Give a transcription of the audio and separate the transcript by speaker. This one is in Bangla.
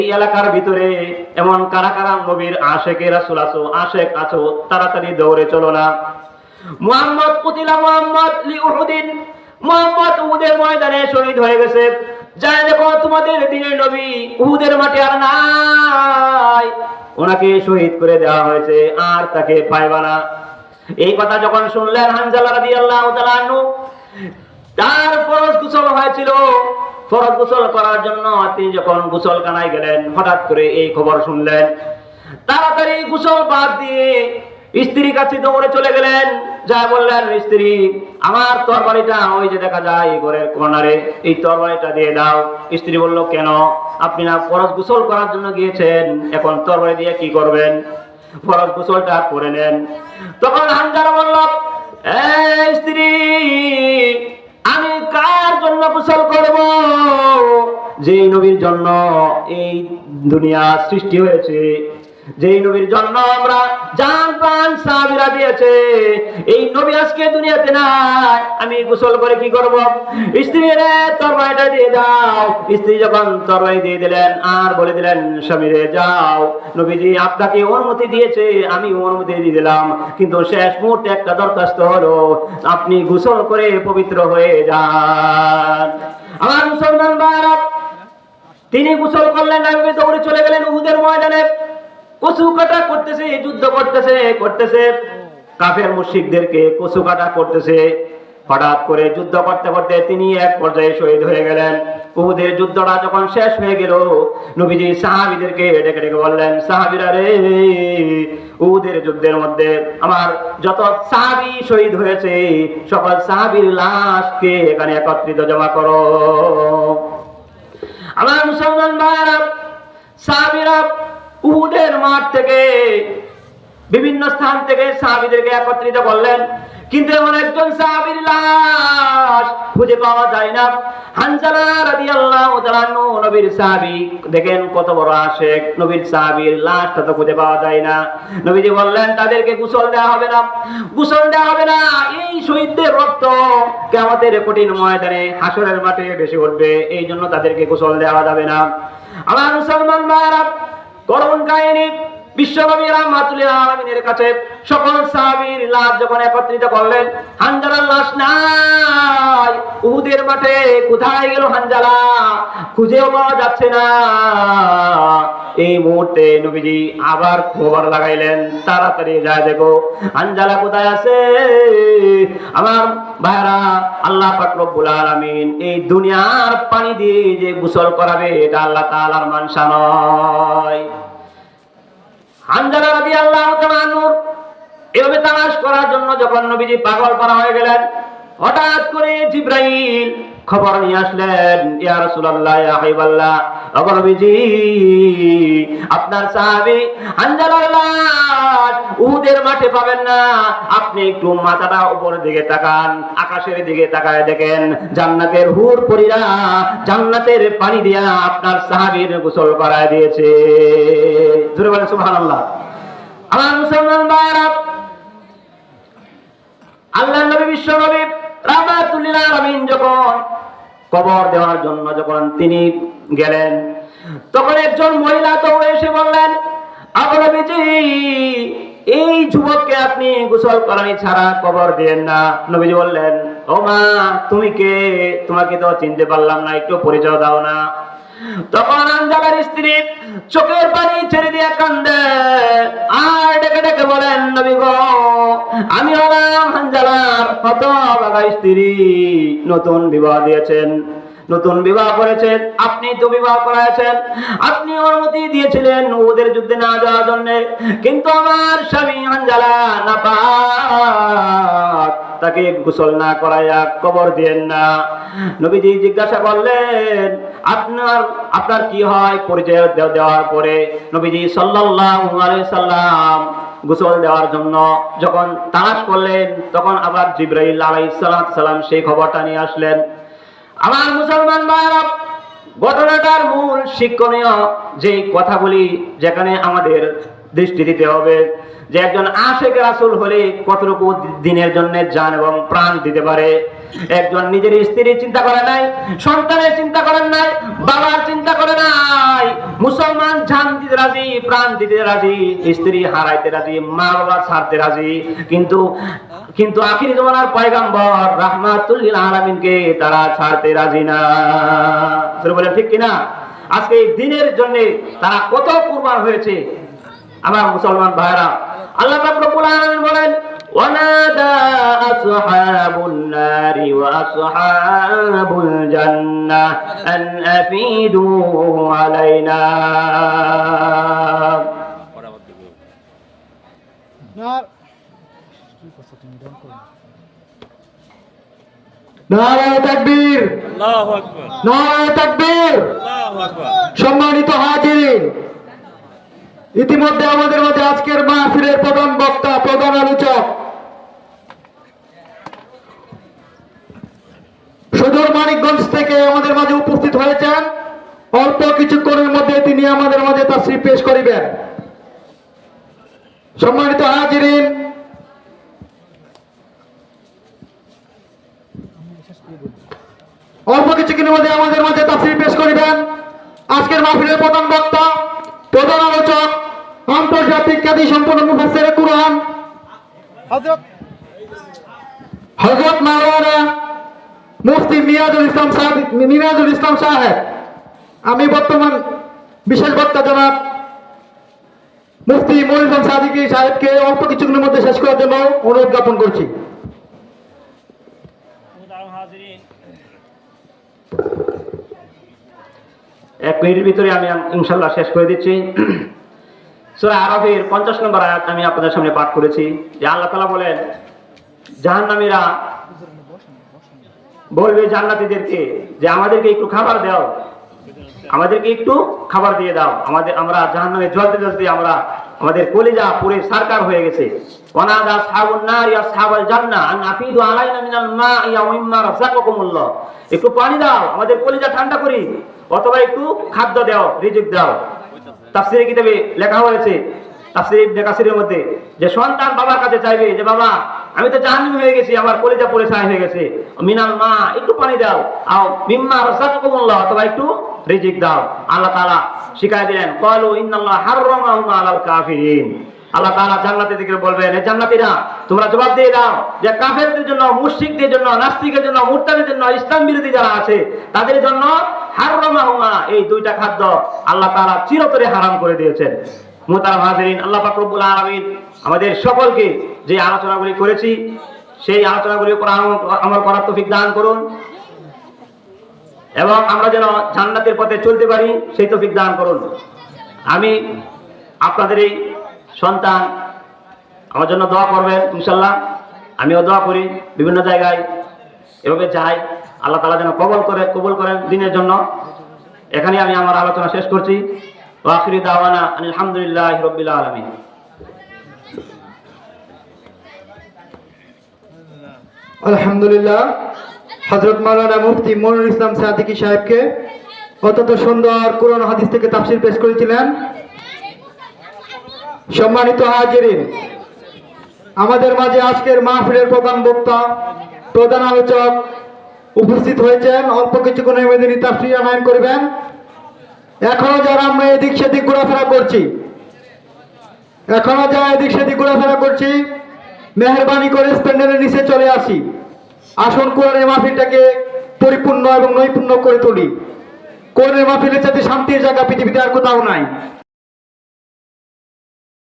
Speaker 1: এই এলাকার ভিতরে এমন কারা কারা নবীর আশেকে রাসূল আছো, আশেক আছো, তাড়াতাড়ি দৌড়ে চলো না। মুহাম্মদ কুতিলা মুহাম্মদ লিউহুদিন, মুহাম্মদ উহুদের ময়দানে শহীদ হয়ে গেছে। যাই দেখো তোমাদের দিনের নবী উহুদের মাঠে আর নাই, ওনাকে শহীদ করে দেওয়া হয়েছে, আর তাকে পাইবা না। এই কথা যখন শুনলেন হানজালা রাদিয়াল্লাহু তাআলা আনহু, তার ফরজ গোসল হয়েছিল, ফরজ গোসল করার জন্য তিনি যখন গোসলখানায় গেলেন, হঠাৎ করে এই খবর শুনলেন। তাড়াতাড়ি গোসল বাদ দিয়ে স্ত্রীর কাছে দৌড়ে চলে গেলেন, যা বললেন, স্ত্রী আমার তরবারিটা ওই যে দেখা যায় ঘরের কর্নারে, এই তরবারিটা দিয়ে দাও। স্ত্রী বলল, কেন? আপনি না ফরজ গোসল করার জন্য গিয়েছেন, এখন তরবারি দিয়ে কি করবেন? ফরজ গোসলটা করে নেন। তখন হানজালা বলল, স্ত্রী আমি কার জন্য গোসল করব? যেই নবীর জন্য এই দুনিয়া সৃষ্টি হয়েছে, যেই নবীর জন্য আমরা জান প্রাণ সাহাবীরা দিয়েছে, এই নবী আজকে দুনিয়াতে নাই, আমি গোসল করে কি করব? স্ত্রী রে তরবারিটা দিয়ে দাও। স্ত্রী যখন তরবারি দিয়ে দিলেন, আর বলে দিলেন, স্বামী রে যাও, নবীজি আপনাকে অনুমতি দিয়েছে, আমি অনুমতি দিয়ে দিলাম, কিন্তু শেষ মুহূর্তে একটা দরখাস্ত হলো, আপনি গোসল করে পবিত্র হয়ে যান। আমার মুসলমান ভাইরা, তিনি গোসল করলেন, নবী দৌড়ে চলে গেলেন উহুদের ময়দানে। কচু কাটা করতেছে, যুদ্ধ করতেছে কাফের মুশরিকদেরকে কচু কাটা করতেছে। হঠাৎ করে যুদ্ধ করতে করতে তিনি এক পর্যায়ে শহীদ হয়ে গেলেন। উহুদের যুদ্ধটা যখন শেষ হয়ে গেল, নবীজি সাহাবীদেরকে ডেকে ডেকে বললেন, সাহাবীরা রে, উহুদের যুদ্ধের মধ্যে আমার যত সাহাবী শহীদ হয়েছে, সকল সাহাবীর লাশকে এখানে একত্রিত জমা করো। আমার মুসলমান ভাইরা, সাহাবীরা উহুদের মাঠ থেকে বিভিন্ন স্থান থেকে সাহাবীদেরকে একত্রিত করলেন, কিন্তু এমন একজন সাহাবীর লাশ খুঁজে পাওয়া যায় না। হানজালা রাদিয়াল্লাহু তাআলা আনহু নবীর সাহাবী, দেখেন কত বড় আশিক, নবীর সাহাবীর লাশটা তো খুঁজে পাওয়া যায় না। নবীজি বললেন, তাদেরকে গোসল দেওয়া হবে না, গোসল দেওয়া হবে না। এই শহীদদের রক্ত কিয়ামতের কঠিন ময়দানে হাসরের মাঠে ভেসে উঠবে, এই জন্য তাদেরকে গোসল দেওয়া যাবে না। আমার মুসলমান ভাইরা, করুণ কাহিনী, বিশ্বনবী রাহমাতুল লিল আলামিনের কাছে সকল সাহাবীর লাশ যখন একত্রিত করলেন, হানজালার লাশ নাই। উহুদের মাঠে কোথায় গেল হানজালা? খুঁজেও পাওয়া যাচ্ছে না। এই মুহূর্তে নবীজি আবার খবর লাগাইলেন, তাড়াতাড়ি যায় দেখো হানজালা কোথায় আছে। আমার ভাইরা, আল্লাহ পাক রব্বুল আলামিন এই দুনিয়ার পানি দিয়ে যে গোসল করাবে, এটা আল্লাহ তাআলার মানসা নয়। হানজালা রাদিয়াল্লাহু তাআলা আনহু এভাবে তালাশ করার জন্য যখন নবীজি পাগল পারা হয়ে গেলেন, হঠাৎ করে জিবরাইল খবর নিয়ে আসলেন, ইয়া রাসূলুল্লাহ, ইয়া হাবিবাল্লাহ, ওগো নবীজি, আপনার সাহাবী হানজালার লাশ উহুদের মাঠে পাবেন না। আপনি একটু মাথাটা উপরের দিকে তাকান, আকাশের দিকে তাকায় দেখেন, জান্নাতের হুর পরীরা জান্নাতের পানি দিয়া আপনার সাহাবীর গোসল করায় দিয়েছে। জোরে বলেন সুবহানাল্লাহ। আমার মুসলমান ভাইরা, আল্লাহর নবী বিশ্ব নবী রাহমাতুল লিল আলামিন যখন কবর দেওয়ার জন্য যখন তিনি গেলেন, তখন একজন মহিলা দৌড়ে এসে বললেন, ওগো নবীজি, এই যুবককে আপনি গোসল করানি ছাড়া কবর দেন না। নবীজি বললেন, ও মা, তুমি কে? তোমাকে তো চিনতে পারলাম না, একটু পরিচয় দাও না। তখন হানজালার স্ত্রী চোখের পানি ছেড়ে দিয়ে কান্দে, আর ডেকে ডেকে বলেন, নবী গো, আমি হলাম হানজালার হতভাগা স্ত্রী, নতুন বিবাহ দিয়েছেন, নতুন বিবাহ করেছেন, আপনি তো বিবাহ করাইছেন, আপনি অনুমতি দিয়েছিলেন ওদের যুদ্ধে না যাওয়ার জন্য, কিন্তু আমার স্বামী হানজালা নাপাক, তাকে গোসল না করাইয়া কবর দেন না। নবীজি জিজ্ঞাসা করলেন, আপনার কি হয়? পরিচয় দেওয়ার পরে নবীজি সাল্লাল্লাহু আলাইহি সাল্লাম গোসল দেওয়ার জন্য যখন তালাশ করলেন, তখন আবার জিবরাইল আলাইহিস সালাম সেই খবরটা নিয়ে আসলেন। আমার মুসলমান ভাইরা, ঘটনাটার মূল শিক্ষণীয় যে কথাগুলি যেখানে আমাদের দৃষ্টি দিতে হবে, যে একজন আশিক রাসূল হলে কতটুকু দিনের জন্য জান এবং প্রাণ দিতে পারে। একজন নিজের স্ত্রীর চিন্তা করে নাই, সন্তানের চিন্তা করেন নাই, বাবার চিন্তা করে নাই। মুসলমান জান দিতে রাজি, প্রাণ দিতে রাজি, স্ত্রী হারাইতে রাজি, মা বাবা ছাড়তে রাজি, কিন্তু আখির জমানার পয়গম্বর রাহমাতুল লিল আলামিনকে তারা ছাড়তে রাজি না। বলেন ঠিক কিনা? আজকে এই দিনের জন্য তারা কত কুরবান হয়েছে আমার মুসলমান ভাইরা। আল্লাহ পাক রব্বুল আলামিন বলেন, ওয়ানাদা আসহাবুন নারি ওয়া আসহাবুল জান্নাহ আন আফিদু আলাইনা।
Speaker 2: নারায়ে তাকবীর, আল্লাহু আকবার, নারায়ে তাকবীর, আল্লাহু আকবার। সম্মানিত হাজিরিন, ইতিমধ্যে আমাদের মাঝে আজকের মাহফিলের প্রধান বক্তা, প্রধান আলোচক সুদূর মানিকগঞ্জ থেকে আমাদের মাঝে উপস্থিত হয়েছেন। অল্প কিছুক্ষণের মধ্যে তিনি আমাদের মাঝে তাশরীফ পেশ করিবেন। সম্মানিত হাজিরিন, অল্প কিছুক্ষণের মধ্যে আমাদের মাঝে তাফসীর পেশ করিবেন আজকের মাহফিলের প্রধান বক্তা, প্রধান আলোচক, আন্তর্জাতিক খ্যাতি সম্পন্ন মুফাসসিরে কুরআন হযরত মাওলানা মুফতি মিরাজুল ইসলাম সাহেব। আমি বর্তমান বিশেষ বক্তা জনাব মুফতি মনিরুল ইসলাম সাদিকী সাহেবকে অল্প কিছুক্ষণের মধ্যে শেষ করার জন্য অনুরোধ জ্ঞাপন করছি।
Speaker 1: এক মিনিটের ভিতরে আমি ইনশাআল্লাহ শেষ করে দিচ্ছি। সূরা আরাফের 50 নম্বর আয়াত আমি আপনাদের সামনে পাঠ করেছি যে আল্লাহ তাআলা বলেন, জাহান্নামীরা বলবে জান্নাতীদেরকে যে আমাদেরকে একটু খাবার দাও, আমাদেরকে একটু খাবার দিয়ে দাও। আমরা জাহান্নামে জ্বলতে জ্বলতে আমাদের কলিজা পুরো সারকার হয়ে গেছে। ওয়ানাদা আসহাবুন নার ইয়া আসহাবাল জান্নাহ আন আফিদু আলাইনা মিনাল মা'i ওয়া মিম্মা রাযাকাকুমুল্লাহ। একটু পানি দাও, আমাদের কলিজা ঠান্ডা করি, অথবা একটু খাদ্য দাও, রিজিক দাও। তাফসীরে কিতাবে লেখা হয়েছে, তাফসীর ইবনে কাসিরের মধ্যে, যে সন্তান বাবার কাছে চাইবে যে বাবা আমি তো জাহান্নামী হয়ে গেছি, আমার কলিজা পুরো ছাই হয়ে গেছে, মিনাল মা একটু পানি দাও, আও মিম্মা রাযাকাকুমুল্লাহ অথবা একটু রিজিক দাও। আল্লাহ তাআলা শিখায় দিলেন, ক্বালু ইন্নাল্লাহ হাররামাহুম আলাল কাফিরিন। আল্লাহ তাআলা জান্নাতীদেরকে বলবেন, এই জান্নাতীরা তোমরা জবাব দিয়ে দাও যে কাফেরদের জন্য, মুশরিকদের জন্য, নাস্তিকের জন্য, মুরতাদের জন্য, ইসলাম বিরোধী যারা আছে তাদের জন্য হাররামাহুমা, এই দুইটা খাদ্য আল্লাহ তাআলা চিরতরে হারাম করে দিয়েছেন। মুহতারাম হাজিরিন, আল্লাহ পাক রব্বুল আলামিন আমাদের সকলকে যে আলোচনাগুলি করেছি সেই আলোচনাগুলির উপর আমল করার তৌফিক দান করুন এবং আমরা যেন জান্নাতের পথে চলতে পারি সেই তৌফিক দান করুন। আমি আপনাদের এই সন্তান আমার জন্য দোয়া করবেন ইনশাআল্লাহ। আমিও দোয়া করি, বিভিন্ন জায়গায় এভাবে যাই, আল্লাহ তাআলা যেন কবুল করেন দিনের জন্য। এখানে আমি আমার আলোচনা শেষ করছি। ওয়া আখিরু দাওয়ানা আলহামদুলিল্লাহি রাব্বিল আলামিন।
Speaker 2: আলহামদুলিল্লাহ, হযরত মাওলানা মুফতি মনিরুল ইসলাম সাদিকী সাহেবকে অত্যন্ত সুন্দর কোরআন হাদিস থেকে তাফসীর পেশ করেছিলেন। সম্মানিত হাজিরিন, আমাদের মাঝে আজকের মাহফিলের প্রধান বক্তা, প্রধান আলোচক উপস্থিত হয়েছেন। অল্প কিছুক্ষণের মধ্যে তিনি তাফসীর আনয়ন করবেন। এখনো যারা আমরা এদিক সেদিক ঘোরাফেরা করছি, মেহরবানি করে প্যান্ডেলের নিচে চলে আসি, আসুন কোরআনের মাহফিলটাকে পরিপূর্ণ এবং নৈপুণ্য করে তুলি। কোরআনের মাহফিলের সাথে শান্তির জায়গা পৃথিবীতে আর কোথাও নাই।